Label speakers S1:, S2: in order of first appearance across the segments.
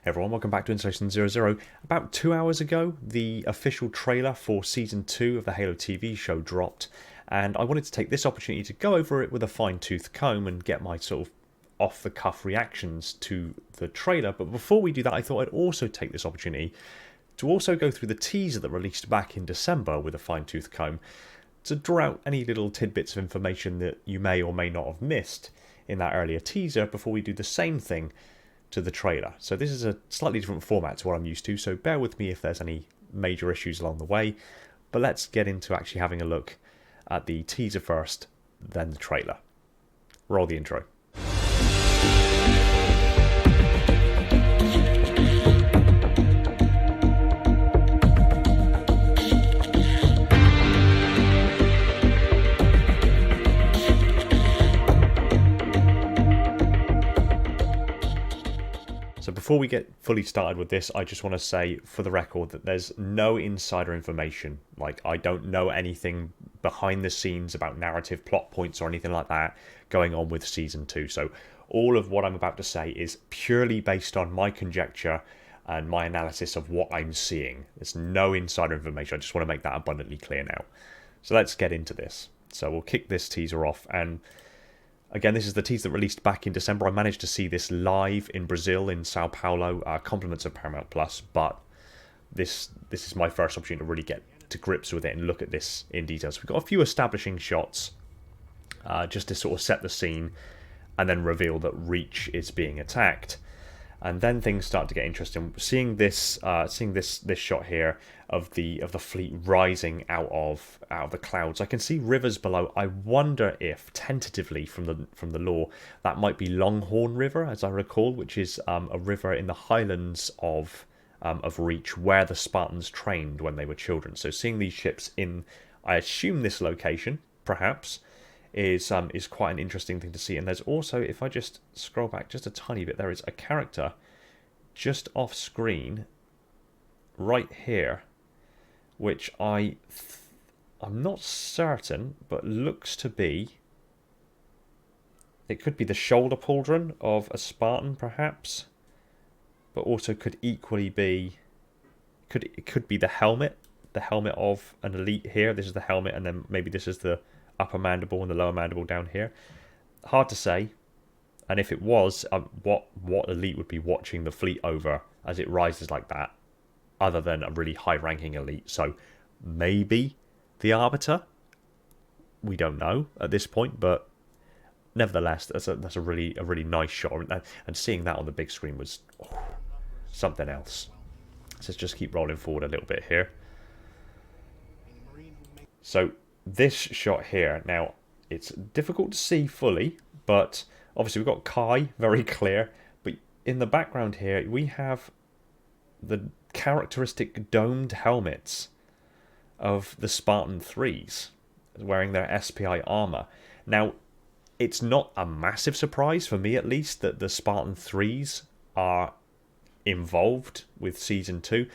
S1: Hey everyone, welcome back to Installation 00. About 2 hours ago, the official trailer for Season 2 of the Halo TV show dropped, and I wanted to take this opportunity to go over it with a fine-tooth comb and get my sort of off-the-cuff reactions to the trailer. But before we do that, I thought I'd also take this opportunity to also go through the teaser that released back in December with a fine-tooth comb to draw out any little tidbits of information that you may or may not have missed in that earlier teaser before we do the same thing to the trailer. So this is a slightly different format to what I'm used to, so bear with me if there's any major issues along the way. But let's get into actually having a look at the teaser first, then the trailer. Roll the intro. So before we get fully started with this, I just want to say for the record that there's no insider information. Like, I don't know anything behind the scenes about narrative plot points or anything like that going on with Season 2. So all of what I'm about to say is purely based on my conjecture and my analysis of what I'm seeing. There's no insider information. I just want to make that abundantly clear now. So let's get into this. So we'll kick this teaser off, and again, this is the teaser that released back in December. I managed to see this live in Brazil, in Sao Paulo, compliments of Paramount Plus, but this is my first opportunity to really get to grips with it and look at this in detail. So we've got a few establishing shots just to sort of set the scene and then reveal that Reach is being attacked. And then things start to get interesting. Seeing this shot here of the fleet rising out of the clouds, I can see rivers below. I wonder if tentatively from the lore that might be Longhorn River, as I recall, which is a river in the highlands of Reach, where the Spartans trained when they were children. So seeing these ships in, I assume this location, perhaps, is quite an interesting thing to see. And there's also, if I just scroll back just a tiny bit, there is a character just off screen right here, which I'm not certain, but looks to be, it could be the shoulder pauldron of a Spartan perhaps, but also could equally be, it could be the helmet of an elite here. This is the helmet, and then maybe this is the upper mandible and the lower mandible down here. Hard to say. And if it was, what elite would be watching the fleet over as it rises like that, other than a really high-ranking elite? So maybe the Arbiter. We don't know at this point, but nevertheless, that's a really nice shot, and seeing that on the big screen was something else. So let's just keep rolling forward a little bit here. So this shot here, now it's difficult to see fully, but obviously we've got Kai, very clear, but in the background here we have the characteristic domed helmets of the Spartan 3s wearing their SPI armor. Now, it's not a massive surprise, for me at least, that the Spartan 3s are involved with Season 2.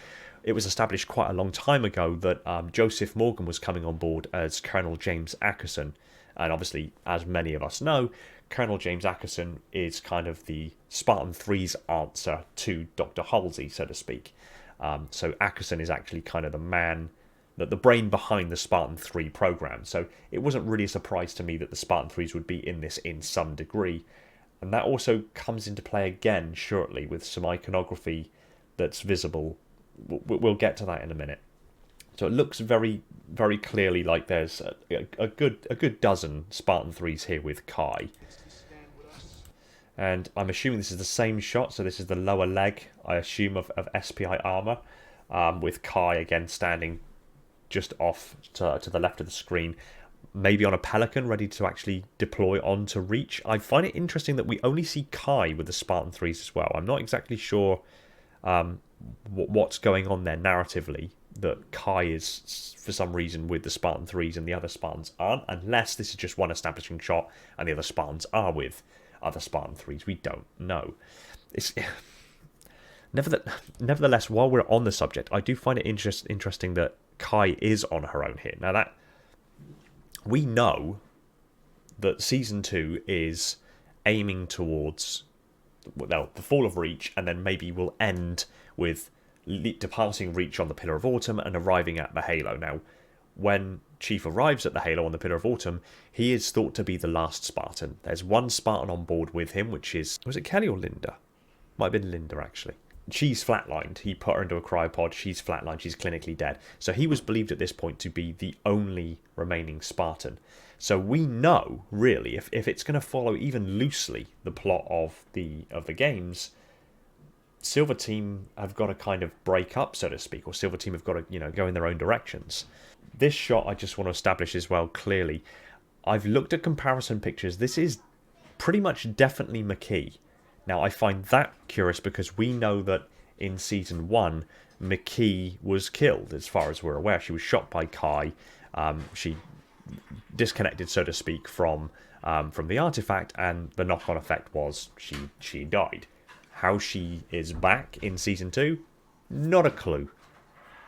S1: It was established quite a long time ago that Joseph Morgan was coming on board as Colonel James Ackerson. And obviously, as many of us know, Colonel James Ackerson is kind of the Spartan 3's answer to Dr. Halsey, so to speak. So Ackerson is actually kind of the man, the brain behind the Spartan 3 program. So it wasn't really a surprise to me that the Spartan 3s would be in this in some degree. And that also comes into play again shortly with some iconography that's visible. We'll get to that in a minute. So it looks very, very clearly like there's a good dozen Spartan 3s here with Kai. And I'm assuming this is the same shot, so this is the lower leg, I assume, of SPI armor, with Kai again standing just off to the left of the screen, maybe on a Pelican, ready to actually deploy onto Reach. I find it interesting that we only see Kai with the Spartan 3s as well. I'm not exactly sure what's going on there narratively, that Kai is for some reason with the Spartan 3s and the other Spartans aren't, unless this is just one establishing shot and the other Spartans are with other Spartan 3s. We don't know. It's nevertheless, while we're on the subject, I do find it interesting that Kai is on her own here. Now, that we know that Season 2 is aiming towards well, the fall of Reach, and then maybe we'll end with departing Reach on the Pillar of Autumn and arriving at the Halo. Now, when Chief arrives at the Halo on the Pillar of Autumn, he is thought to be the last Spartan. There's one Spartan on board with him, which is... Was it Kelly or Linda? Might have been Linda, actually. She's flatlined. He put her into a cryopod. She's flatlined. She's clinically dead. So he was believed at this point to be the only remaining Spartan. So we know, really, if it's going to follow even loosely the plot of the games, Silver Team have got to kind of break up, so to speak, or Silver Team have got to, go in their own directions. This shot, I just want to establish as well clearly. I've looked at comparison pictures. This is pretty much definitely McKee. Now, I find that curious because we know that in Season 1, McKee was killed, as far as we're aware. She was shot by Kai. She disconnected, so to speak, from the artifact, and the knock-on effect was she died. How she is back in Season 2, not a clue.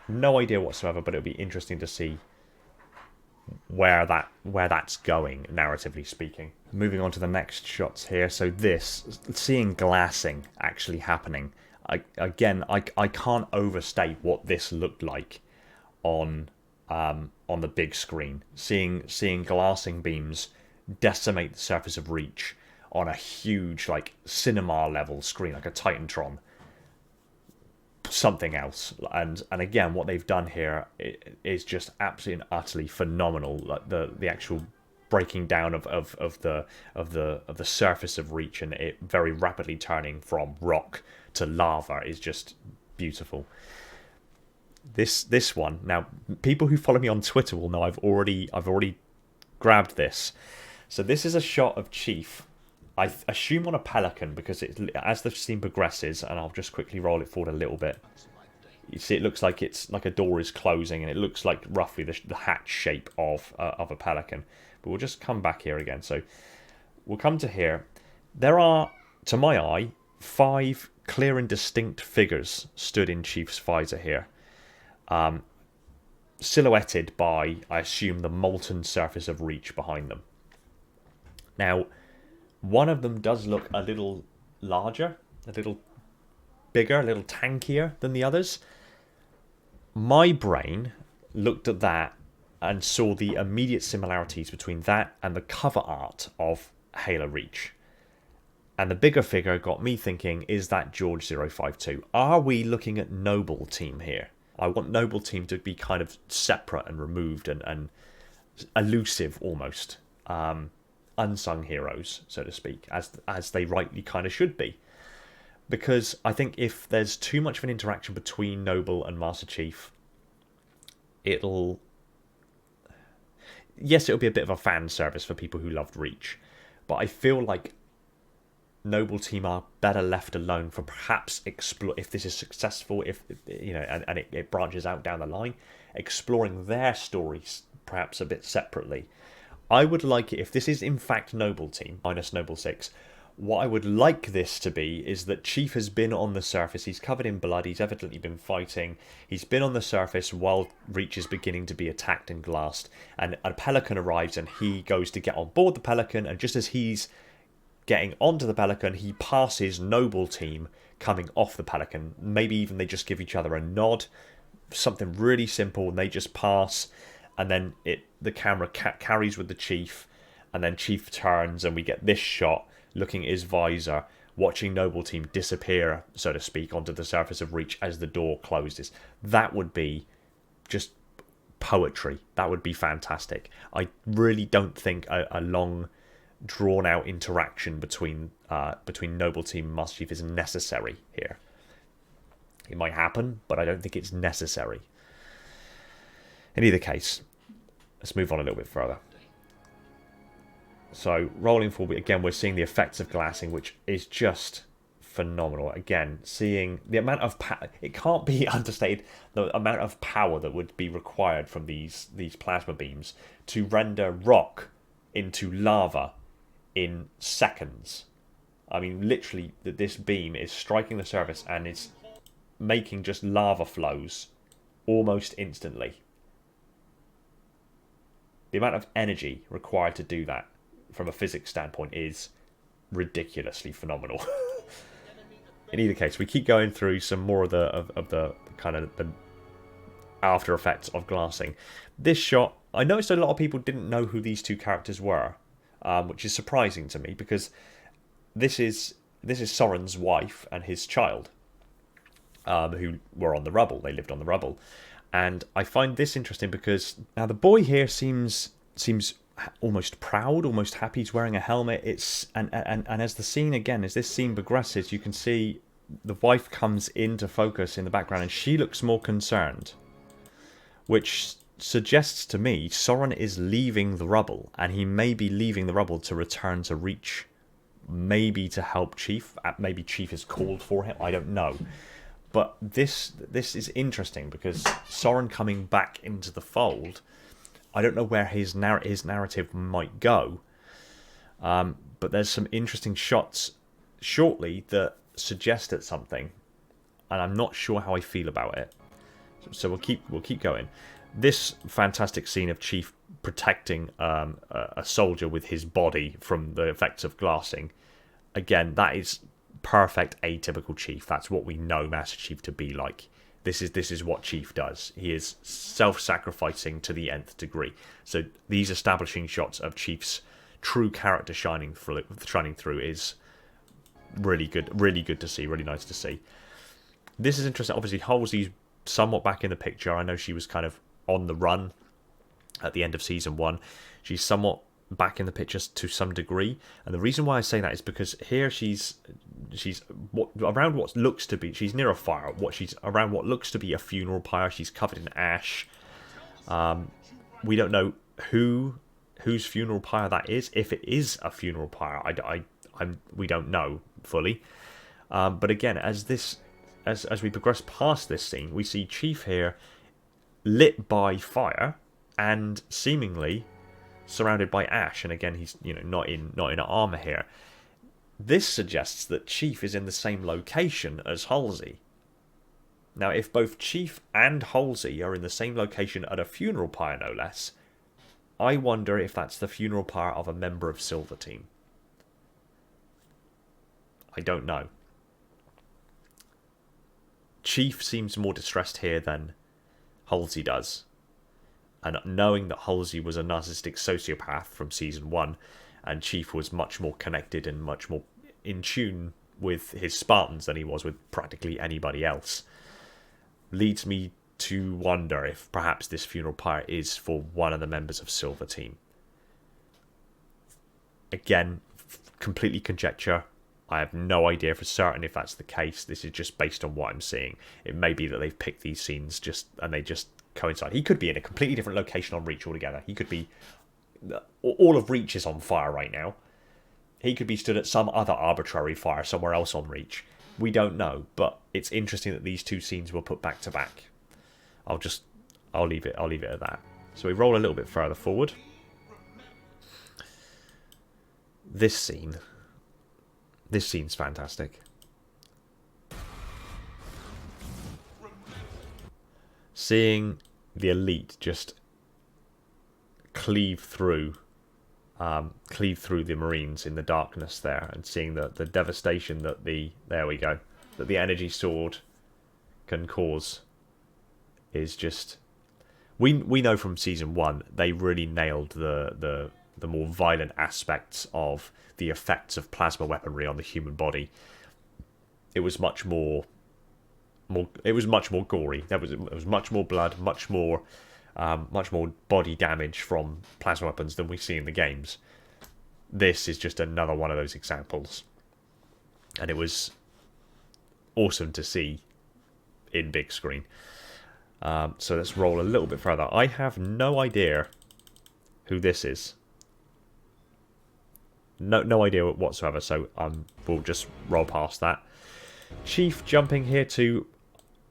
S1: No idea whatsoever, but it'll be interesting to see where that's going, narratively speaking. Moving on to the next shots here. So seeing glassing actually happening. I can't overstate what this looked like on the big screen. Seeing glassing beams decimate the surface of Reach on a huge, like, cinema level screen, like a Titantron. Something else. And again, what they've done here is just absolutely and utterly phenomenal. Like the actual breaking down of the surface of Reach, and it very rapidly turning from rock to lava is just beautiful. This one, now, people who follow me on Twitter will know I've already grabbed this. So this is a shot of Chief, I assume on a Pelican, because as the scene progresses, and I'll just quickly roll it forward a little bit. You see, it looks like it's like a door is closing, and it looks like roughly the hatch shape of a Pelican. But we'll just come back here again. So we'll come to here. There are, to my eye, 5 clear and distinct figures stood in Chief's visor here. Silhouetted by, I assume, the molten surface of Reach behind them. Now, one of them does look a little larger, a little bigger, a little tankier than the others. My brain looked at that and saw the immediate similarities between that and the cover art of Halo Reach. And the bigger figure got me thinking, is that George 052? Are we looking at Noble Team here? I want Noble Team to be kind of separate and removed and elusive almost. Unsung heroes, so to speak, as they rightly kind of should be. Because I think if there's too much of an interaction between Noble and Master Chief, it'll be a bit of a fan service for people who loved Reach. But I feel like Noble Team are better left alone for perhaps explore, if this is successful, if and it branches out down the line, exploring their stories perhaps a bit separately. I would like it, if this is in fact Noble Team, minus Noble 6, what I would like this to be is that Chief has been on the surface, he's covered in blood, he's evidently been fighting, he's been on the surface while Reach is beginning to be attacked and glassed, and a Pelican arrives and he goes to get on board the Pelican, and just as he's getting onto the Pelican, he passes Noble Team coming off the Pelican. Maybe even they just give each other a nod, something really simple, and they just pass. And then the camera carries with the Chief, and then Chief turns, and we get this shot looking at his visor, watching Noble Team disappear, so to speak, onto the surface of Reach as the door closes. That would be just poetry. That would be fantastic. I really don't think a long, drawn-out interaction between Noble Team and Master Chief is necessary here. It might happen, but I don't think it's necessary. In either case, let's move on a little bit further. So, rolling forward, again, we're seeing the effects of glassing, which is just phenomenal. Again, seeing the amount of power, it can't be understated, the amount of power that would be required from these plasma beams to render rock into lava in seconds. I mean, literally, this beam is striking the surface and it's making just lava flows almost instantly. The amount of energy required to do that from a physics standpoint is ridiculously phenomenal. in either case, we keep going through some more of the kind of the after effects of glassing. This shot, I noticed a lot of people didn't know who these two characters were, which is surprising to me because this is Soren's wife and his child, who were on the rubble. They lived on the rubble, and I find this interesting because now the boy here seems almost proud, almost happy. He's wearing a helmet. And as the scene again, as this scene progresses, you can see the wife comes into focus in the background, and she looks more concerned, which suggests to me Soren is leaving the rubble, and he may be leaving the rubble to return to Reach, maybe to help Chief. Maybe Chief is called for him. I don't know. But this is interesting because Soren coming back into the fold, I don't know where his narrative might go. But there's some interesting shots shortly that suggested something, and I'm not sure how I feel about it. So we'll keep going. This fantastic scene of Chief protecting a soldier with his body from the effects of glassing. Again, that is perfect atypical Chief. That's what we know Master Chief to be like. This is what Chief does. He is self-sacrificing to the nth degree. So these establishing shots of Chief's true character shining through is really good to see, really nice to see. This is interesting. Obviously, Halsey's somewhat back in the picture. I know she was kind of on the run at the end of season 1. She's somewhat back in the picture to some degree, and the reason why I say that is because here she's around what looks to be, she's near a fire. She's around what looks to be a funeral pyre. She's covered in ash. We don't know whose funeral pyre that is. If it is a funeral pyre, we don't know fully. But again, as we progress past this scene, we see Chief here lit by fire and seemingly surrounded by ash. And again, he's not in armor here. This suggests that Chief is in the same location as Halsey. Now, if both Chief and Halsey are in the same location at a funeral pyre, no less, I wonder if that's the funeral pyre of a member of Silver Team. I don't know. Chief seems more distressed here than Halsey does. And knowing that Halsey was a narcissistic sociopath from season 1, and Chief was much more connected and much more in tune with his Spartans than he was with practically anybody else, leads me to wonder if perhaps this funeral pyre is for one of the members of Silver Team. Again, completely conjecture. I have no idea for certain if that's the case. This is just based on what I'm seeing. It may be that they've picked these scenes and they just coincide. He could be in a completely different location on Reach altogether. He could be... all of Reach is on fire right now. He could be stood at some other arbitrary fire somewhere else on Reach. We don't know, but it's interesting that these two scenes were put back to back. I'll leave it at that. So we roll a little bit further forward. This scene's fantastic. Seeing the elite just cleave through the Marines in the darkness there, and seeing the devastation that the energy sword can cause is just... We know from season 1 they really nailed the more violent aspects of the effects of plasma weaponry on the human body. It was much more gory. It was much more blood, much more body damage from plasma weapons than we see in the games. This is just another one of those examples, and it was awesome to see in big screen. So let's roll a little bit further. I have no idea who this is. No idea whatsoever, so we'll just roll past that. Chief jumping here to,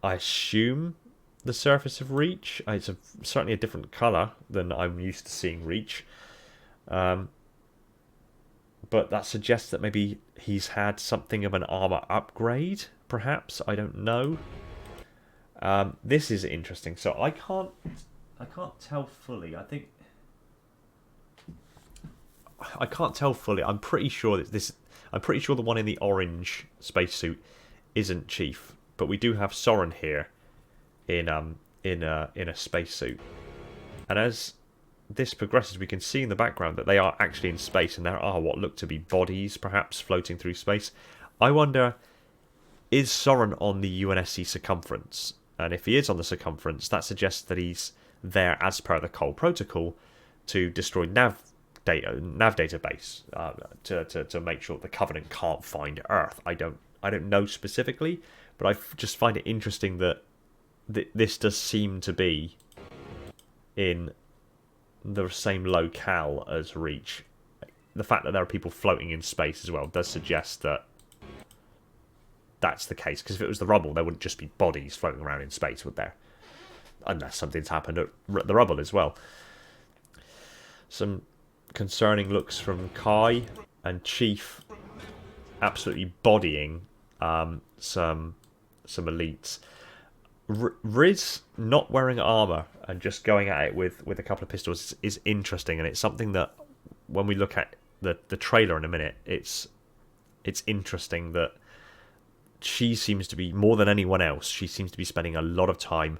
S1: I assume, the surface of Reach. It's certainly a different colour than I'm used to seeing Reach. But that suggests that maybe he's had something of an armour upgrade, perhaps. I don't know. This is interesting. So I can't tell fully. I can't tell fully. I'm pretty sure the one in the orange spacesuit isn't Chief, but we do have Soren here in a spacesuit. And as this progresses, we can see in the background that they are actually in space, and there are what look to be bodies, perhaps floating through space. I wonder, is Soren on the UNSC circumference? And if he is on the circumference, that suggests that he's there as per the Cole Protocol to destroy nav database to make sure the Covenant can't find Earth. I don't know specifically, but I just find it interesting that this does seem to be in the same locale as Reach. The fact that there are people floating in space as well does suggest that that's the case, because if it was the rubble, there wouldn't just be bodies floating around in space, would there? Unless something's happened at the rubble as well. Some concerning looks from Kai and Chief, absolutely bodying some elites. Riz not wearing armor and just going at it with a couple of pistols is interesting, and it's something that when we look at the trailer in a minute, it's interesting that she seems to be, more than anyone else, she seems to be spending a lot of time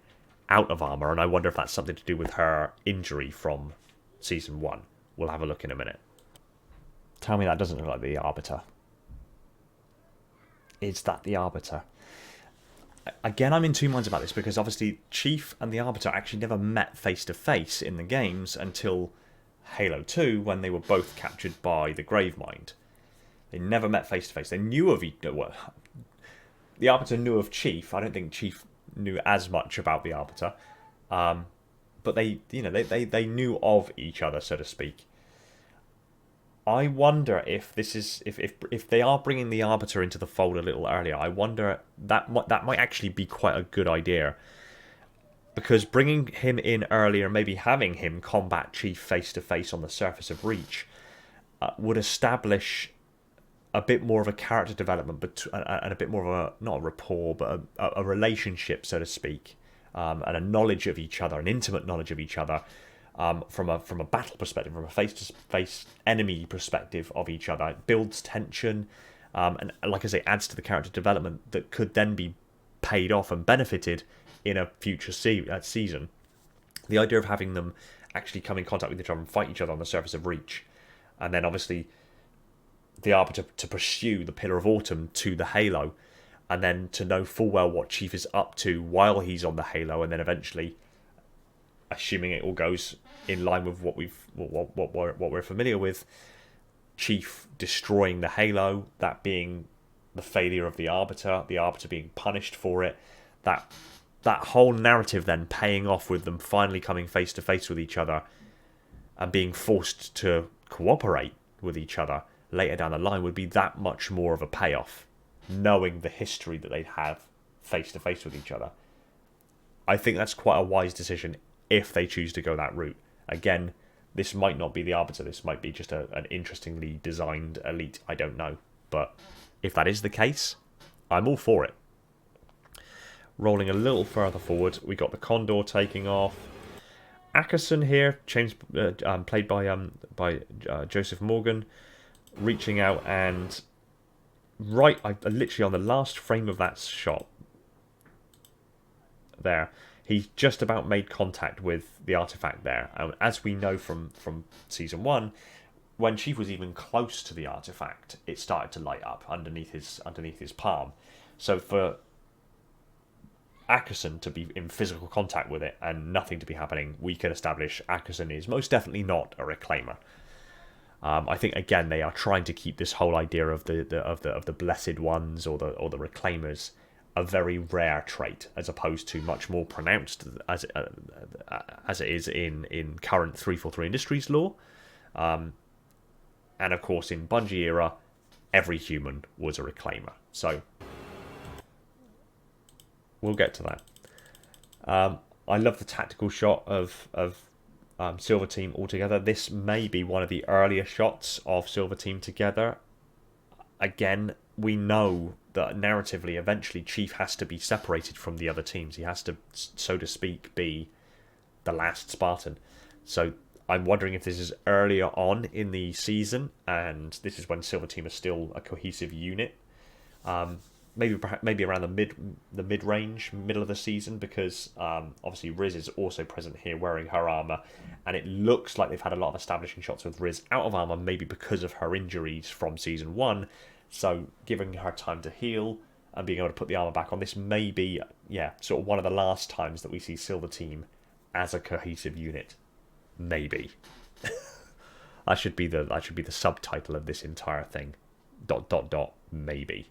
S1: out of armor, and I wonder if that's something to do with her injury from Season 1. We'll have a look in a minute. Tell me that doesn't look like the Arbiter. Is that the Arbiter? Again, I'm in two minds about this, because obviously Chief and the Arbiter actually never met face-to-face in the games until Halo 2, when they were both captured by the Gravemind. They never met face-to-face. They knew of each other. The Arbiter knew of Chief. I don't think Chief knew as much about the Arbiter. But they knew of each other, so to speak. I wonder if this is if they are bringing the Arbiter into the fold a little earlier. I wonder that might actually be quite a good idea, because bringing him in earlier, maybe having him combat Chief face to face on the surface of Reach, would establish a bit more of a character development, and a bit more of a, not a rapport, but a relationship, so to speak, and a knowledge of each other, an intimate knowledge of each other. From a battle perspective, from a face-to-face enemy perspective of each other. It builds tension, and like I say, adds to the character development that could then be paid off and benefited in a future season. The idea of having them actually come in contact with each other and fight each other on the surface of Reach, and then obviously the Arbiter to pursue the Pillar of Autumn to the Halo, and then to know full well what Chief is up to while he's on the Halo, and then eventually, assuming it all goes in line with what we're familiar with, Chief destroying the Halo, that being the failure of the Arbiter being punished for it, that whole narrative then paying off with them finally coming face to face with each other and being forced to cooperate with each other later down the line would be that much more of a payoff, knowing the history that they'd have face to face with each other. I think that's quite a wise decision if they choose to go that route. Again, this might not be the Arbiter, this might be just an interestingly designed elite, I don't know. But if that is the case, I'm all for it. Rolling a little further forward, we got the Condor taking off. Ackerson here, played by Joseph Morgan, reaching out and literally on the last frame of that shot there, he's just about made contact with the artifact there. As we know from Season 1, when Chief was even close to the artifact, it started to light up underneath his palm. So for Ackerson to be in physical contact with it and nothing to be happening, we can establish Ackerson is most definitely not a Reclaimer. I think again they are trying to keep this whole idea of the Blessed Ones or the Reclaimers a very rare trait, as opposed to much more pronounced as it is in current 343 Industries lore. And of course, in Bungie era, every human was a Reclaimer. So we'll get to that. I love the tactical shot of Silver Team all together. This may be one of the earlier shots of Silver Team together. Again, we know that narratively, eventually, Chief has to be separated from the other teams. He has to, so to speak, be the last Spartan. So I'm wondering if this is earlier on in the season, and this is when Silver Team is still a cohesive unit. maybe around the mid range, middle of the season, because obviously Riz is also present here wearing her armor, and it looks like they've had a lot of establishing shots with Riz out of armor, maybe because of her injuries from season 1. So giving her time to heal and being able to put the armor back on, this may be sort of one of the last times that we see Silver Team as a cohesive unit. Maybe. that should be the subtitle of this entire thing. ... maybe.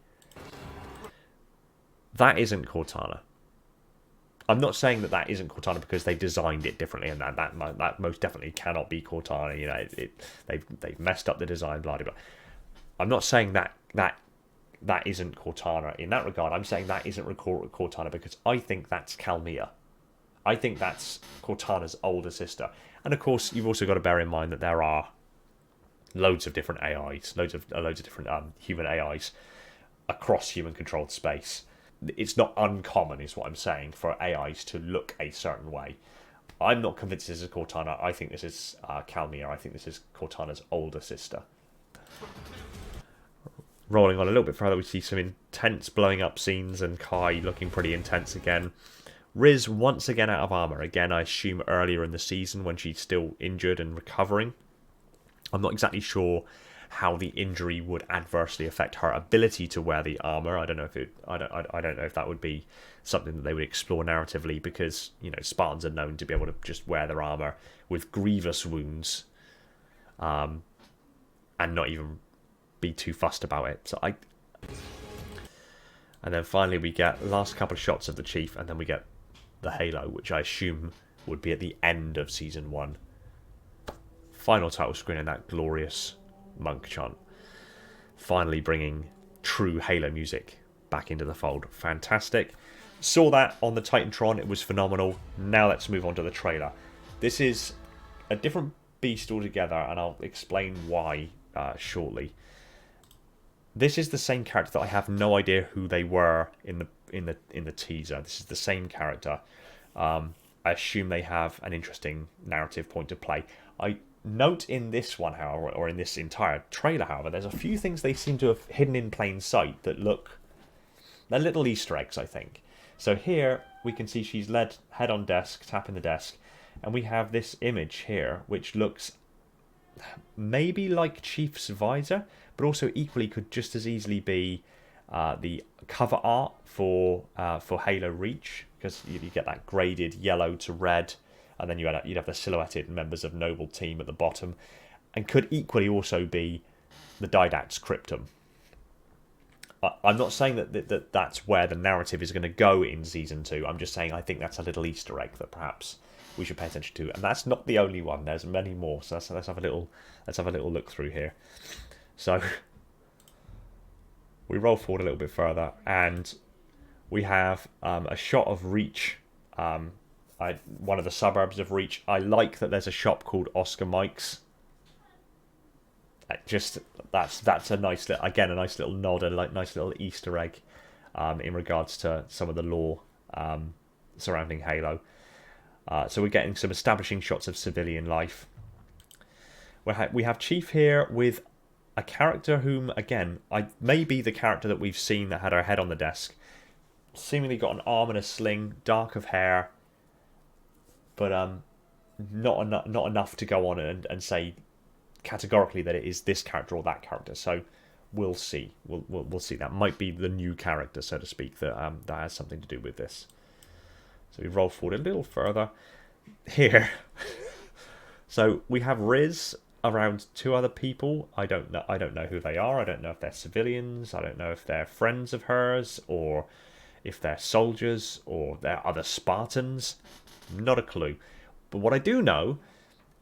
S1: That isn't Cortana. I'm not saying that isn't Cortana because they designed it differently, and that most definitely cannot be Cortana. You know, they've messed up the design, blah blah blah. I'm not saying that isn't Cortana in that regard. I'm saying that isn't Cortana because I think that's Kalmia. I think that's Cortana's older sister. And of course, you've also got to bear in mind that there are loads of different AIs, loads of different human AIs across human-controlled space. It's not uncommon, is what I'm saying, for AIs to look a certain way. I'm not convinced this is Cortana. I think this is Kalmia. I think this is Cortana's older sister. Rolling on a little bit further, we see some intense blowing up scenes and Kai looking pretty intense again. Riz once again out of armor. Again, I assume earlier in the season when she's still injured and recovering. I'm not exactly sure how the injury would adversely affect her ability to wear the armor. I don't know if that would be something that they would explore narratively, because Spartans are known to be able to just wear their armor with grievous wounds, and not even be too fussed about it. And then finally we get last couple of shots of the Chief, and then we get the halo, which I assume would be at the end of season 1. Final title screen and that glorious monk chant, finally bringing true Halo music back into the fold. Fantastic. Saw that on the Titantron, it was phenomenal. Now let's move on to the trailer. This is a different beast altogether, and I'll explain why shortly. This is the same character that I have no idea who they were in the teaser. This is the same character. I assume they have an interesting narrative point to play. I note in this one, however, or in this entire trailer, however, there's a few things they seem to have hidden in plain sight that look... they're little Easter eggs, I think. So here we can see she's led head on desk, tapping the desk, and we have this image here which looks maybe like Chief's visor, but also equally could just as easily be the cover art for Halo Reach, because you get that graded yellow to red, and then you'd have the silhouetted members of Noble Team at the bottom, and could equally also be the Didact's Cryptum. I'm not saying that that's where the narrative is going to go in Season 2. I'm just saying I think that's a little Easter egg that perhaps we should pay attention to. And that's not the only one. There's many more. So let's have a little look through here. So we roll forward a little bit further, and we have a shot of Reach, one of the suburbs of Reach. I like that there's a shop called Oscar Mike's. That's a nice little nod, a nice little Easter egg in regards to some of the lore surrounding Halo. So we're getting some establishing shots of civilian life. We have Chief here with a character whom, again, may be the character that we've seen that had her head on the desk. Seemingly got an arm and a sling, dark of hair, but not enough to go on and say categorically that it is this character or that character. So we'll see. We'll see. That might be the new character, so to speak, that has something to do with this. So we roll forward a little further here. So we have Riz around two other people. I don't know who they are. I don't know if they're civilians. I don't know if they're friends of hers, or if they're soldiers, or they're other Spartans. Not a clue. But what I do know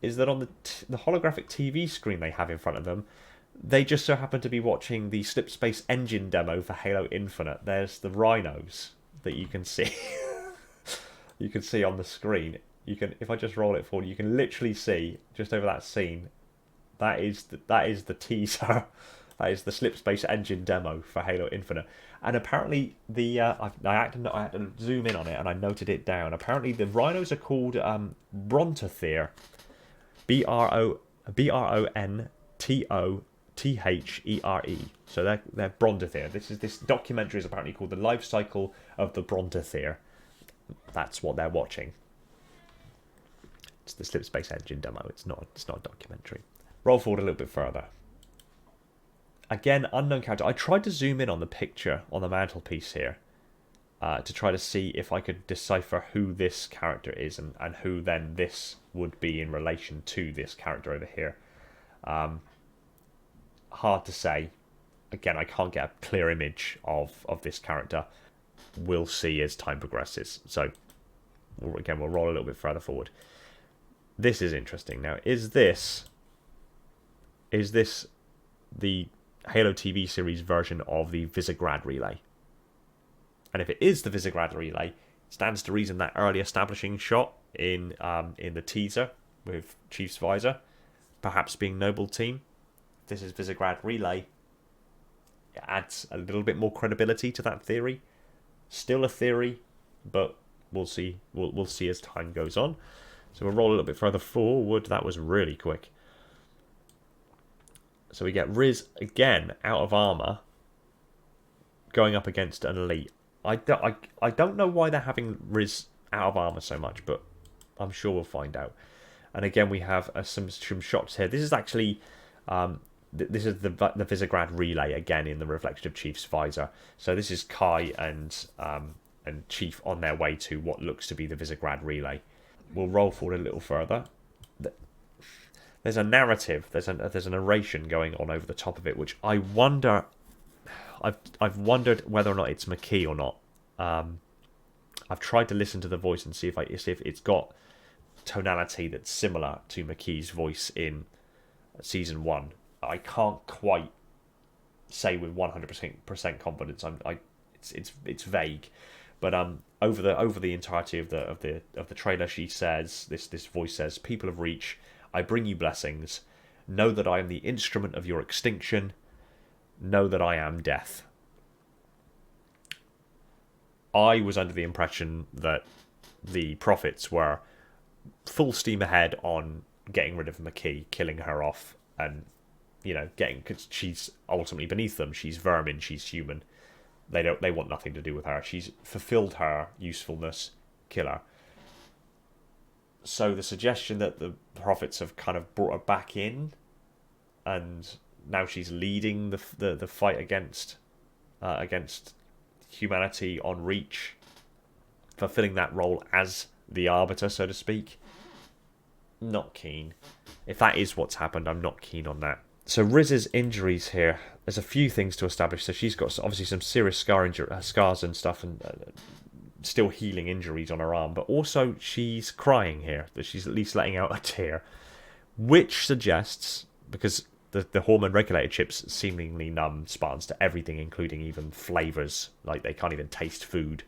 S1: is that on the holographic TV screen they have in front of them, they just so happen to be watching the Slipspace engine demo for Halo Infinite. There's the rhinos that you can see. You can see on the screen. If I just roll it forward, you can literally see just over that scene. That is the teaser. That is the Slipspace engine demo for Halo Infinite. And apparently I had to zoom in on it, and I noted it down. Apparently the rhinos are called Brontothir. Brontothir. There. So they're Brontathere. This documentary is apparently called The Life Cycle of the Brontathere. That's what they're watching. It's the Slip Space Engine demo. It's not a documentary. Roll forward a little bit further. Again, unknown character. I tried to zoom in on the picture on the mantelpiece here to try to see if I could decipher who this character is and who then this would be in relation to this character over here. Hard to say. Again, I can't get a clear image of this character. We'll see as time progresses. So, again, we'll roll a little bit further forward. This is interesting. Now, is this the Halo TV series version of the Visegrad relay? And if it is the Visegrad relay, it stands to reason that early establishing shot in the teaser with Chief's visor, perhaps being Noble Team. This is Visegrad relay. It adds a little bit more credibility to that theory. Still a theory, but we'll see. We'll see as time goes on. So we'll roll a little bit further forward. That was really quick. So we get Riz again out of armor, going up against an elite. I don't know why they're having Riz out of armor so much, but I'm sure we'll find out. And again, we have some shots here. This is actually this is the Visegrad relay again in the reflection of Chief's visor. So this is Kai and Chief on their way to what looks to be the Visegrad relay. We'll roll forward a little further. There's a narrative. There's a narration going on over the top of it, which I wonder. I've wondered whether or not it's Makee or not. I've tried to listen to the voice and see if it's got tonality that's similar to Makee's voice in season 1. I can't quite say with 100% confidence. It's vague, but over the entirety of the trailer, she says this voice says, "People of Reach, I bring you blessings. Know that I am the instrument of your extinction. Know that I am death." I was under the impression that the prophets were full steam ahead on getting rid of Makee, killing her off, and because she's ultimately beneath them. She's vermin. She's human. They want nothing to do with her. She's fulfilled her usefulness. Kill her. So the suggestion that the prophets have kind of brought her back in, and now she's leading the fight against humanity on Reach, fulfilling that role as the Arbiter, so to speak. Not keen. If that is what's happened, I'm not keen on that. So Riz's injuries here, there's a few things to establish. So she's got obviously some serious scars and stuff, and still healing injuries on her arm, but also she's crying here, that she's at least letting out a tear, which suggests, because the hormone regulated chips seemingly numb Spartans to everything, including even flavors, like they can't even taste food.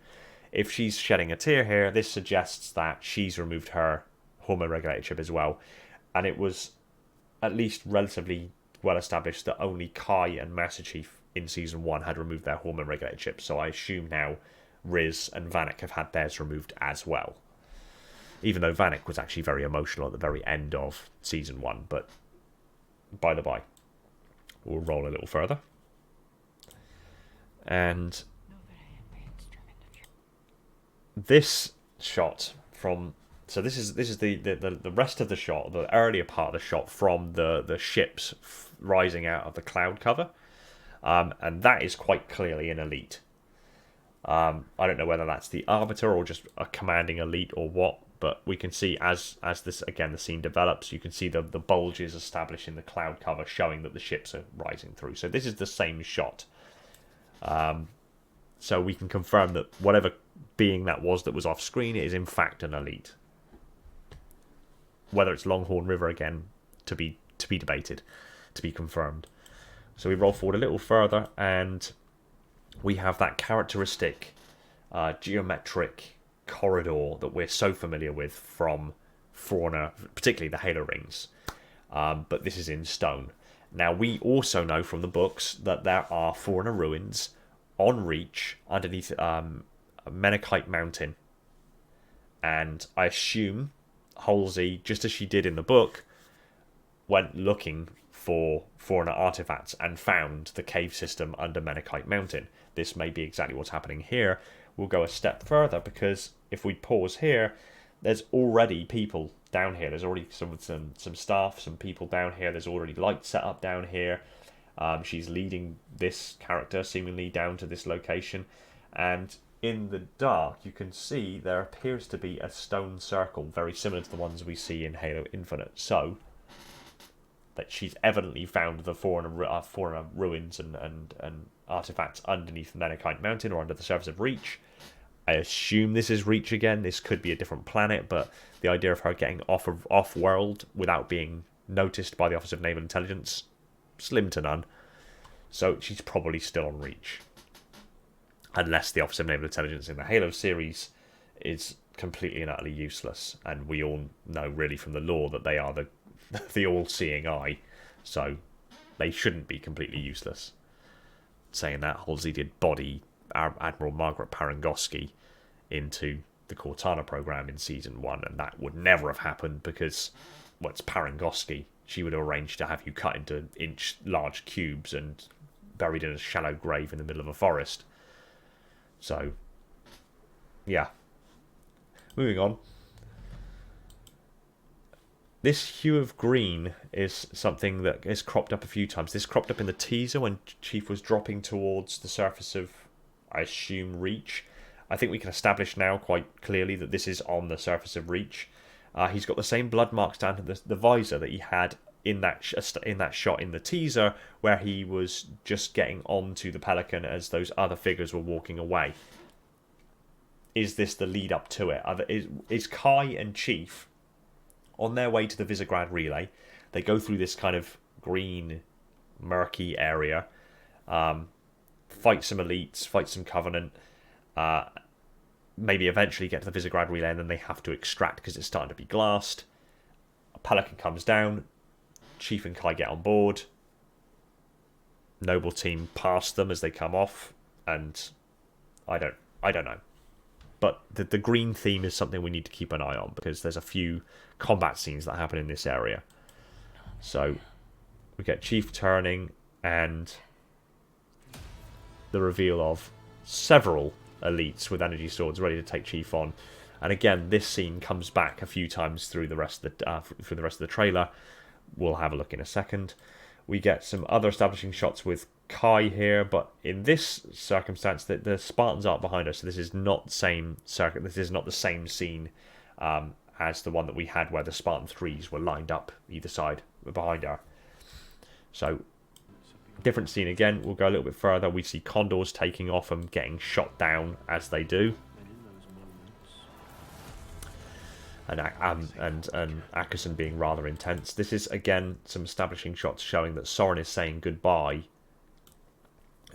S1: If she's shedding a tear here, this suggests that she's removed her hormone regulated chip as well, and it was at least relatively well established that only Kai and Master Chief in season 1 had removed their hormone regulated chips, so I assume now Riz and Vanek have had theirs removed as well. Even though Vanek was actually very emotional at the very end of season 1, but by the by, we'll roll a little further. And this shot from... So this is the rest of the shot, the earlier part of the shot from the ships rising out of the cloud cover. And that is quite clearly an elite. I don't know whether that's the Arbiter or just a commanding elite or what, but we can see as this, again, the scene develops, you can see the bulges established in the cloud cover showing that the ships are rising through. So this is the same shot. So we can confirm that whatever being that was off screen is in fact an elite. Whether it's Longhorn River, again, to be debated, to be confirmed. So we roll forward a little further, and we have that characteristic geometric corridor that we're so familiar with from For Honor, particularly the Halo rings. But this is in stone. Now, we also know from the books that there are For Honor ruins on Reach underneath Menakite Mountain. And I assume Halsey, just as she did in the book, went looking for foreigner artifacts and found the cave system under Menakite Mountain. This may be exactly what's happening here. We'll go a step further, because if we pause here, there's already people down here. There's already some staff, some people down here. There's already lights set up down here. She's leading this character seemingly down to this location, and in the dark you can see there appears to be a stone circle very similar to the ones we see in Halo Infinite. So that she's evidently found the foreigner ruins and artifacts underneath Menakite Mountain, or under the surface of Reach. I assume this is Reach again. This could be a different planet, but the idea of her getting off-world without being noticed by the Office of Naval Intelligence, slim to none. So she's probably still on Reach. Unless the Office of Naval Intelligence in the Halo series is completely and utterly useless. And we all know really from the lore that they are the all-seeing eye. So they shouldn't be completely useless. Saying that, Halsey did body Admiral Margaret Parangosky into the Cortana program in Season 1, and that would never have happened because, well, it's Parangosky. She would have arranged to have you cut into inch-large cubes and buried in a shallow grave in the middle of a forest. So, yeah. Moving on. This hue of green is something that has cropped up a few times. This cropped up in the teaser when Chief was dropping towards the surface of, I assume, Reach. I think we can establish now quite clearly that this is on the surface of Reach. He's got the same blood marks down to the visor that he had in that shot in the teaser, where he was just getting onto the Pelican as those other figures were walking away. Is this the lead up to it? Is Kai and Chief on their way to the Visegrad relay? They go through this kind of green, murky area, fight some elites, fight some Covenant, maybe eventually get to the Visegrad relay, and then they have to extract because it's starting to be glassed. A Pelican comes down, Chief and Kai get on board, Noble team pass them as they come off, and I don't know. But the green theme is something we need to keep an eye on, because there's a few combat scenes that happen in this area. So we get Chief turning, and the reveal of several elites with energy swords ready to take Chief on. And again, this scene comes back a few times through the rest of the trailer. We'll have a look in a second. We get some other establishing shots with Kai here, but in this circumstance, the Spartans aren't behind us, so this is not the same circuit. This is not the same scene as the one that we had where the Spartan 3s were lined up either side behind her. So, different scene again. We'll go a little bit further. We see Condors taking off and getting shot down as they do. And Ackerson being rather intense. This is again some establishing shots showing that Soren is saying goodbye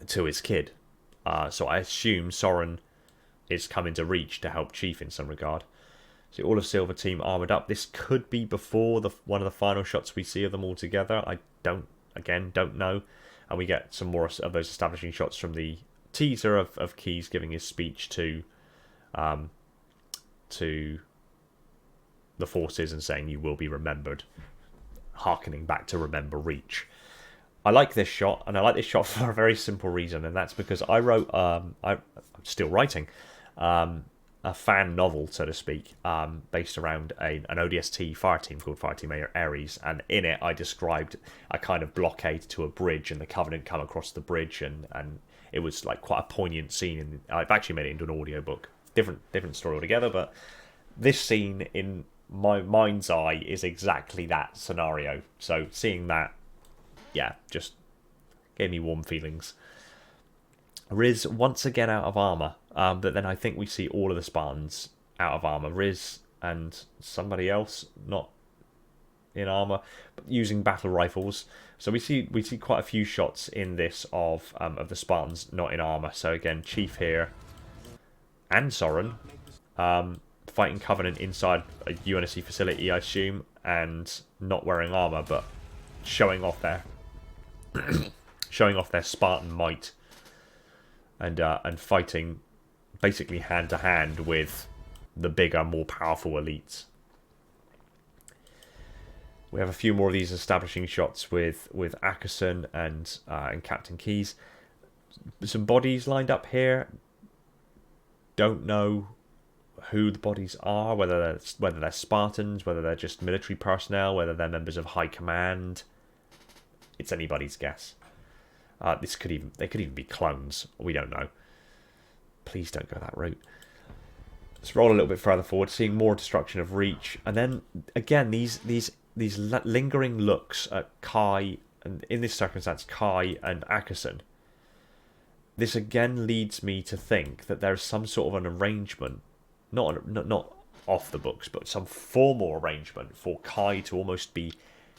S1: to his kid. So I assume Soren is coming to Reach to help Chief in some regard. So all of Silver Team armoured up. This could be before one of the final shots we see of them all together. I don't know. And we get some more of those establishing shots from the teaser of Keyes giving his speech to the forces and saying, "You will be remembered," harkening back to Remember Reach. I like this shot, and I like this shot for a very simple reason, and that's because I wrote, I'm still writing, a fan novel, so to speak, based around an ODST fire team called Fireteam Ares, and in it I described a kind of blockade to a bridge, and the Covenant come across the bridge, and it was like quite a poignant scene, and I've actually made it into an audiobook. Different story altogether, but this scene in my mind's eye is exactly that scenario. So seeing that, yeah, just gave me warm feelings. Riz once again out of armor, but then I think we see all of the Spartans out of armor. Riz and somebody else not in armor, but using battle rifles. So we see quite a few shots in this of the Spartans not in armor. So again, Chief here and Soren fighting Covenant inside a UNSC facility, I assume, and not wearing armor, but showing off their Spartan might, and fighting basically hand to hand with the bigger, more powerful elites. We have a few more of these establishing shots with Ackerson and Captain Keyes. Some bodies lined up here. Don't know who the bodies are, whether they're Spartans, whether they're just military personnel, whether they're members of high command. It's anybody's guess. They could even be clones. We don't know. Please don't go that route. Let's roll a little bit further forward, seeing more destruction of Reach, and then again these lingering looks at Kai, and in this circumstance Kai and Ackerson. This again leads me to think that there's some sort of an arrangement, not off the books, but some formal arrangement for Kai to almost be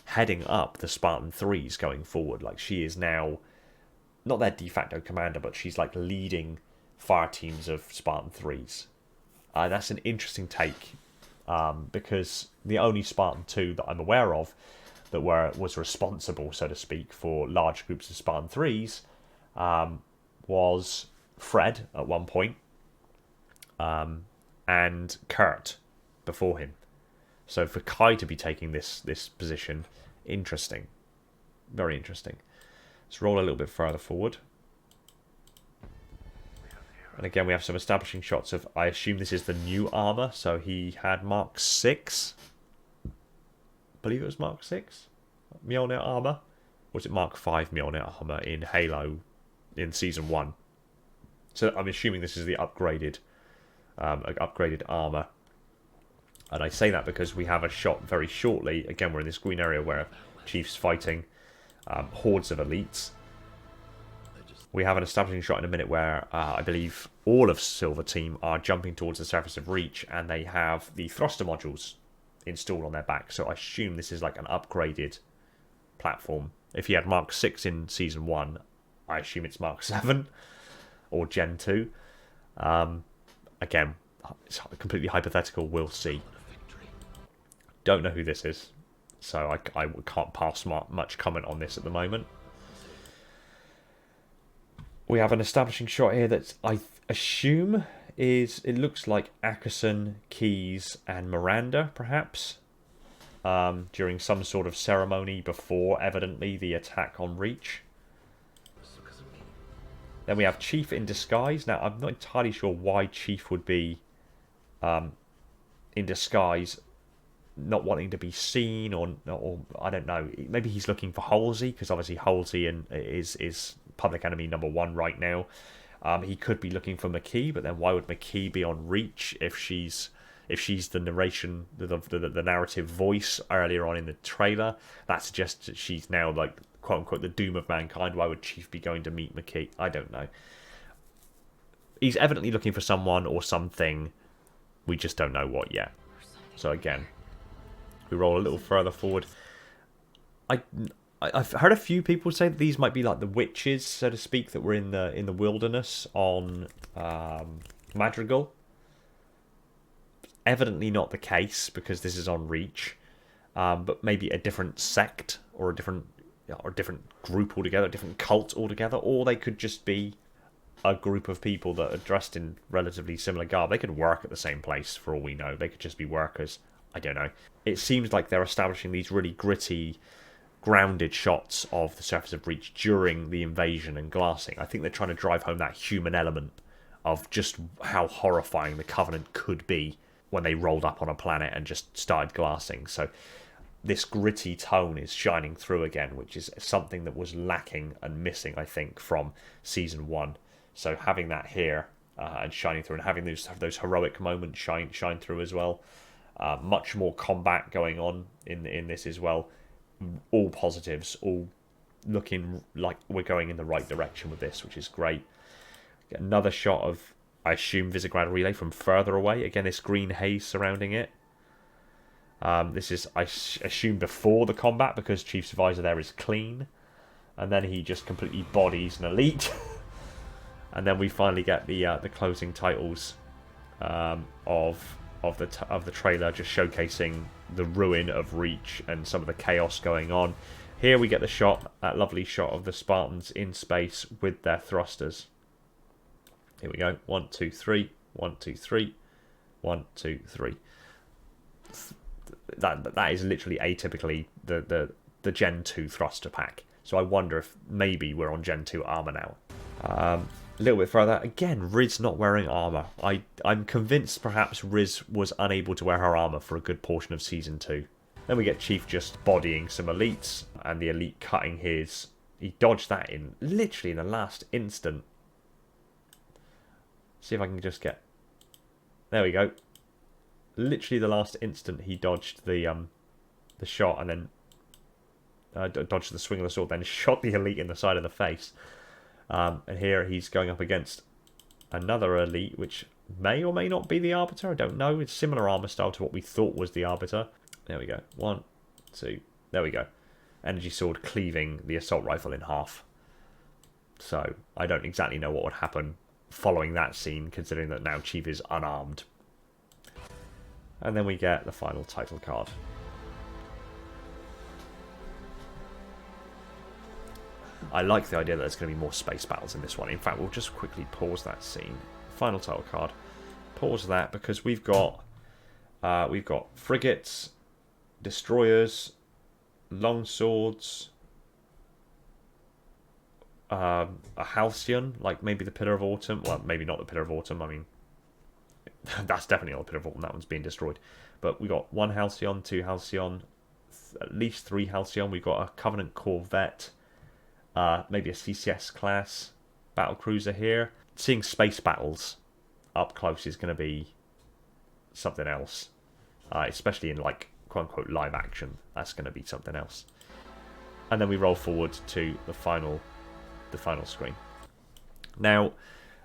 S1: heading up the Spartan 3s going forward. Like, she is now not their de facto commander, but she's like leading fire teams of Spartan 3s. That's an interesting take, because the only Spartan 2 that I'm aware of that was responsible, so to speak, for large groups of Spartan 3s was Fred at one point, and Kurt before him. So for Kai to be taking this position, interesting. Very interesting. Let's roll a little bit further forward. And again, we have some establishing shots of, I assume this is the new armor. So he had Mark 6. I believe it was Mark 6 Mjolnir armor. Or was it Mark 5 Mjolnir armor in Halo in Season 1? So I'm assuming this is the upgraded armor. And I say that because we have a shot very shortly. Again, we're in this green area where Chief's fighting hordes of elites. We have an establishing shot in a minute where I believe all of Silver Team are jumping towards the surface of Reach, and they have the thruster modules installed on their back. So I assume this is like an upgraded platform. If he had Mark 6 in Season 1, I assume it's Mark 7 or Gen 2. Again, it's completely hypothetical. We'll see. Don't know who this is, so I can't pass much comment on this at the moment. We have an establishing shot here that I assume it looks like Ackerson, Keyes, and Miranda, perhaps, during some sort of ceremony before, evidently, the attack on Reach. Then we have Chief in disguise. Now, I'm not entirely sure why Chief would be in disguise, not wanting to be seen, or I don't know. Maybe he's looking for Halsey, because obviously Halsey is public enemy number 1 right now. He could be looking for McKee, but then why would McKee be on Reach if she's the narration, the narrative voice earlier on in the trailer? That suggests that she's now, like, quote unquote, the doom of mankind. Why would Chief be going to meet McKee? I don't know. He's evidently looking for someone or something. We just don't know what yet. So again, we roll a little further forward. I've heard a few people say that these might be like the witches, so to speak, that were in the wilderness on Madrigal. Evidently not the case, because this is on Reach, but maybe a different sect or a different group altogether, a different cult altogether, or they could just be a group of people that are dressed in relatively similar garb. They could work at the same place for all we know. They could just be workers. I don't know. It seems like they're establishing these really gritty, grounded shots of the surface of Reach during the invasion and glassing. I think they're trying to drive home that human element of just how horrifying the Covenant could be when they rolled up on a planet and just started glassing. So this gritty tone is shining through again, which is something that was lacking and missing, I think, from Season 1. So having that here and shining through, and having those heroic moments shine through as well. Much more combat going on in this as well. All positives, all looking like we're going in the right direction with this, which is great. Get another shot of, I assume, Visegrad Relay from further away. Again, this green haze surrounding it. This is, I assume, before the combat, because Chief's visor there is clean. And then he just completely bodies an elite. And then we finally get the closing titles of the trailer, just showcasing the ruin of Reach and some of the chaos going on. Here we get that lovely shot of the Spartans in space with their thrusters. Here we go. 1, 2, 3. 1, 2, 3. 1, 2, 3. that is literally atypically the Gen 2 thruster pack. So I wonder if maybe we're on Gen 2 armor now. A little bit further, again, Riz not wearing armor. I'm convinced perhaps Riz was unable to wear her armor for a good portion of Season 2. Then we get Chief just bodying some elites, and the elite cutting his... He dodged that in literally in the last instant. See if I can just get... There we go. Literally the last instant he dodged the shot, and then dodged the swing of the sword, then shot the elite in the side of the face. And here he's going up against another elite, which may or may not be the Arbiter. I don't know. It's similar armor style to what we thought was the Arbiter. There we go. 1, 2. There we go. Energy sword cleaving the assault rifle in half. So I don't exactly know what would happen following that scene, considering that now Chief is unarmed. And then we get the final title card. I like the idea that there's going to be more space battles in this one. In fact, we'll just quickly pause that scene. Final title card. Pause that because we've got frigates, destroyers, long swords, a Halcyon, like maybe the Pillar of Autumn. Well, maybe not the Pillar of Autumn. I mean, that's definitely not the Pillar of Autumn. That one's being destroyed. But we got 1 Halcyon, 2 Halcyon, at least 3 Halcyon. We've got a Covenant Corvette, maybe a CCS class battlecruiser here. Seeing space battles up close is going to be something else, especially in like quote unquote live action. That's going to be something else. And then we roll forward to the final screen. Now,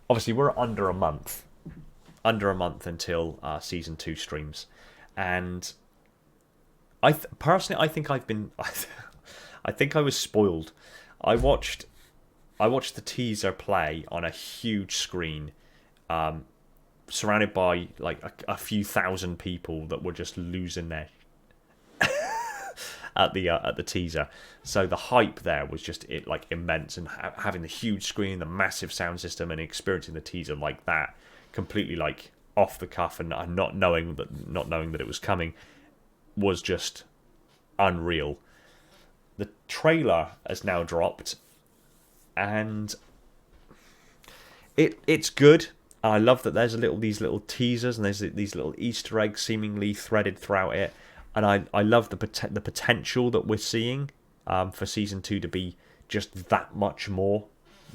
S1: obviously, we're under a month until Season 2 streams, and personally, I think I've been, I think I was spoiled. I watched the teaser play on a huge screen, surrounded by like a few thousand people that were just losing their at the teaser. So the hype there was just like immense, and having the huge screen, the massive sound system, and experiencing the teaser like that, completely like off the cuff, and not knowing that it was coming, was just unreal. The trailer has now dropped, and it's good. I love that there's these little teasers, and there's these little Easter eggs seemingly threaded throughout it. And I love the potential that we're seeing for Season 2 to be just that much more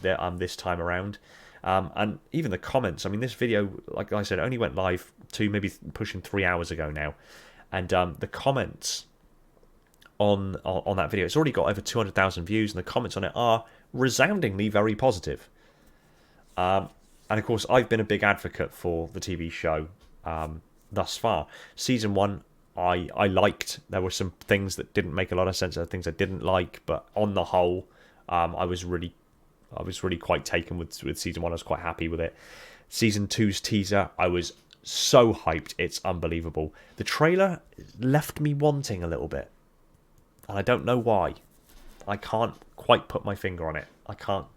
S1: this time around. And even the comments. I mean, this video, like I said, only went live maybe pushing 3 hours ago now. And the comments on that video, it's already got over 200,000 views, and the comments on it are resoundingly very positive. And of course, I've been a big advocate for the TV show thus far. Season 1, I liked. There were some things that didn't make a lot of sense, there were things I didn't like, but on the whole, I was really quite taken with Season 1. I was quite happy with it. Season 2's teaser, I was so hyped, it's unbelievable. The trailer left me wanting a little bit, and I don't know why. I can't quite put my finger on it. I can't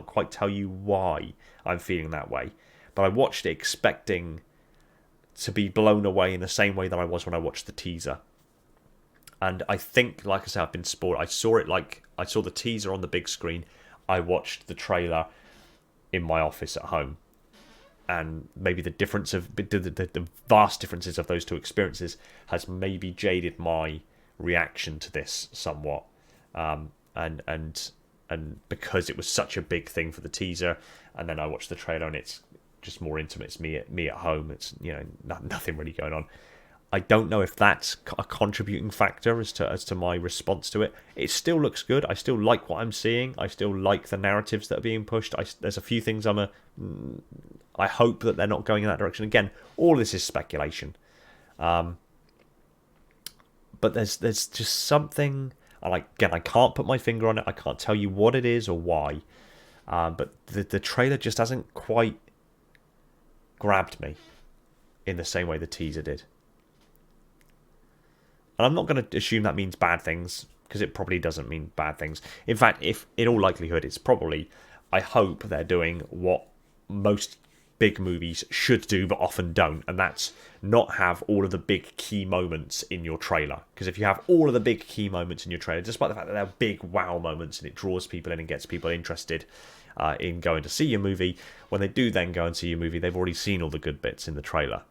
S1: quite tell you why I'm feeling that way. But I watched it expecting to be blown away in the same way that I was when I watched the teaser. And I think, like I said, I've been spoiled. I saw the teaser on the big screen. I watched the trailer in my office at home. And maybe the difference of the vast differences of those two experiences has maybe jaded my reaction to this somewhat. And because it was such a big thing for the teaser, and then I watched the trailer and it's just more intimate. It's me at home. It's, you know, nothing really going on. I don't know if that's a contributing factor as to my response to it. It still looks good. I still like what I'm seeing. I still like the narratives that are being pushed. There's a few things I hope that they're not going in that direction. Again, all this is speculation. But there's just something. And again, I can't put my finger on it. I can't tell you what it is or why. But the trailer just hasn't quite grabbed me in the same way the teaser did. And I'm not going to assume that means bad things, because it probably doesn't mean bad things. In fact, if in all likelihood, it's probably, I hope they're doing what most big movies should do but often don't, and that's not have all of the big key moments in your trailer. Because if you have all of the big key moments in your trailer, despite the fact that they're big wow moments and it draws people in and gets people interested in going to see your movie, when they do then go and see your movie, they've already seen all the good bits in the trailer,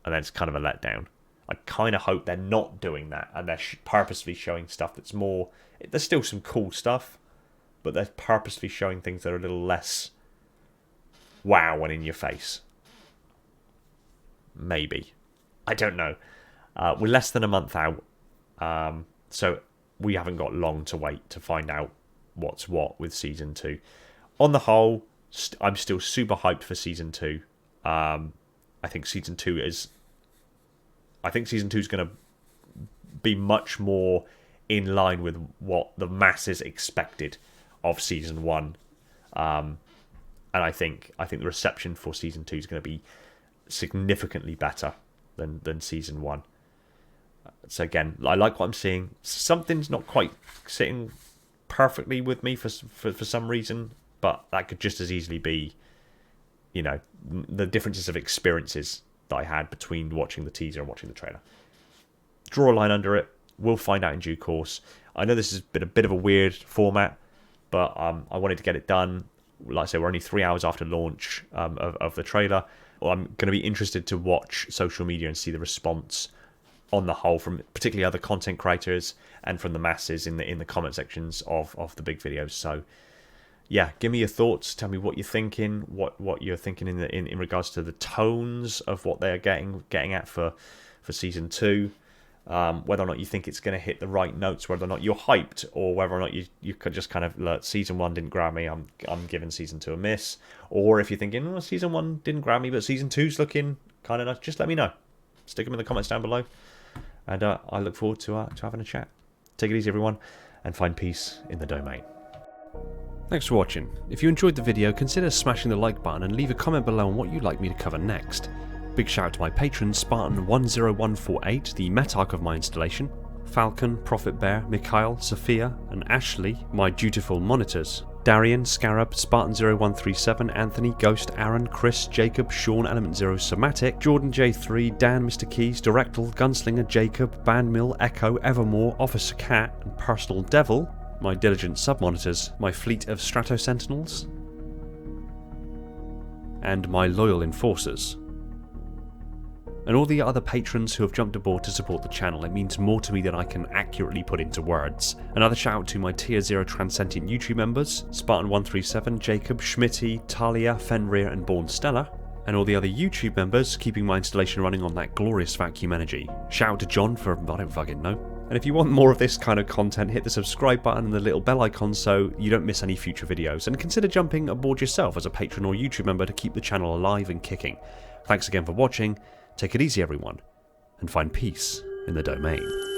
S1: and then it's kind of a letdown. I kind of hope they're not doing that, and they're purposely showing stuff that's more... There's still some cool stuff, but they're purposely showing things that are a little less wow and in your face. Maybe. I don't know. We're less than a month out, so we haven't got long to wait to find out what's what with Season 2. On the whole, I'm still super hyped for Season 2. I think Season 2 is going to be much more in line with what the masses expected of Season 1. And I think the reception for Season 2 is going to be significantly better than Season 1. So again, I like what I'm seeing. Something's not quite sitting perfectly with me for some reason, but that could just as easily be, you know, the differences of experiences that I had between watching the teaser and watching the trailer. Draw a line under it. We'll find out in due course. I know this has been a bit of a weird format, but I wanted to get it done. Like I said, we're only 3 hours after launch of the trailer. Well, I'm going to be interested to watch social media and see the response on the whole from particularly other content creators and from the masses in the comment sections of the big videos. So yeah, give me your thoughts. Tell me what you're thinking, what you're thinking in regards to the tones of what they're getting at for Season 2. Whether or not you think it's going to hit the right notes, whether or not you're hyped, or whether or not you could just kind of look, Season 1 didn't grab me, I'm giving Season 2 a miss. Or if you're thinking, well, Season 1 didn't grab me, but Season 2's looking kind of nice, just let me know. Stick them in the comments down below, and I look forward to having a chat. Take it easy, everyone, and find peace in the domain.
S2: Thanks for watching. If you enjoyed the video, consider smashing the like button and leave a comment below on what you'd like me to cover next. Big shout out to my patrons, Spartan10148, the Metarch of my installation, Falcon, Prophet Bear, Mikhail, Sophia, and Ashley, my dutiful monitors, Darian, Scarab, Spartan0137, Anthony, Ghost, Aaron, Chris, Jacob, Sean, Element Zero, Somatic, Jordan J3, Dan, Mr. Keys, Directal, Gunslinger, Jacob, Bandmill, Echo, Evermore, Officer Cat, and Personal Devil, my diligent sub-monitors, my fleet of Strato Sentinels, and my loyal enforcers. And all the other patrons who have jumped aboard to support the channel. It means more to me than I can accurately put into words. Another shout out to my Tier 0 Transcendent YouTube members, Spartan137, Jacob, Schmitty, Talia, Fenrir and Born Stella, and all the other YouTube members keeping my installation running on that glorious vacuum energy. Shout out to John for I don't fucking know. And if you want more of this kind of content, hit the subscribe button and the little bell icon so you don't miss any future videos, and consider jumping aboard yourself as a patron or YouTube member to keep the channel alive and kicking. Thanks again for watching. Take it easy, everyone, and find peace in the domain.